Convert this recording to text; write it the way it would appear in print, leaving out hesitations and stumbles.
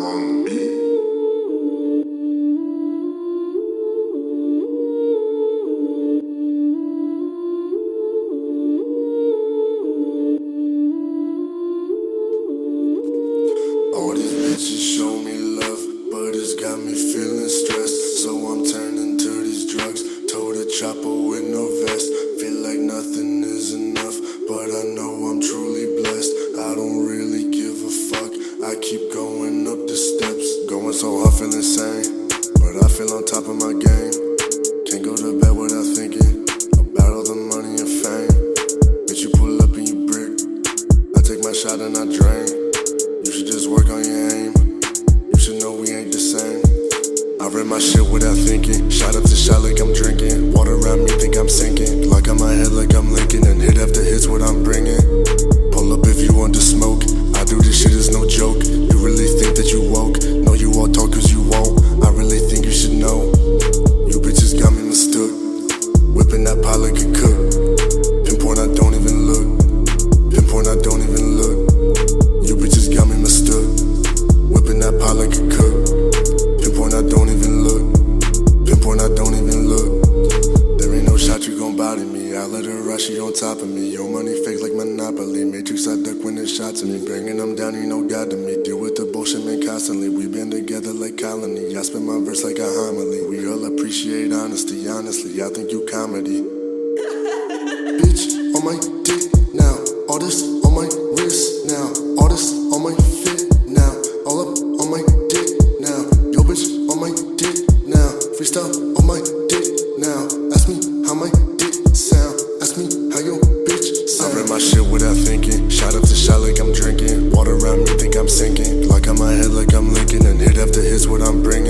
on the beat. All these bitches show me love, but it's got me feeling stressed. So I'm turning to these drugs. Told a chopper with no vest. Feel like nothing is enough, but I know I'm truly blessed. I don't really give a fuck. I keep going up the steps. Going so hard, feeling insane, but I feel on top of my game. Can't go to bed without thinking about all the money and fame. Bitch, you pull up and you brick. I take my shot and I drain. You should just work on your aim. You should know we ain't the same. I read my shit without thinking. Shot up to shot like I'm drinking. Water around me, think I'm sinking. Glock on my head like I'm Lincoln. And hit after hits what I'm bringing. Pull up if you want to smoke. I do this shit, is no joke. You really think that you woke? No, you all talk cause you won't. I really think you should know. You bitches got me mistook. Whipping that pot like a cook. Pinpoint, I don't even look. Pinpoint, I don't even look. You bitches got me mistook. Whipping that pot like a cook. Pinpoint, I don't even look. Pinpoint, I don't even look. There ain't no shot you gon' body me. I let her rush, she on top of me. Your money fake like Monopoly. Matrix, I duck when it shots at me. Bringing them down, you know God to me. Deal with the bullshit, man, constantly. We been together like colony. I spit my verse like a homily. We all appreciate honesty, honestly. I think you comedy. Bitch, on my dick now. All this on my wrist now. All this on my fit now. All up on my dick now. Yo, bitch, on my dick now. Freestyle on my dick now. Ask me how my dick sound. Ask me how your bitch sound. I read my shit without thinking. Shot up to shot like I'm drinking. Water around me, think I'm sinking. Glock on my head like I'm Lincoln. And hit after hits what I'm bringing.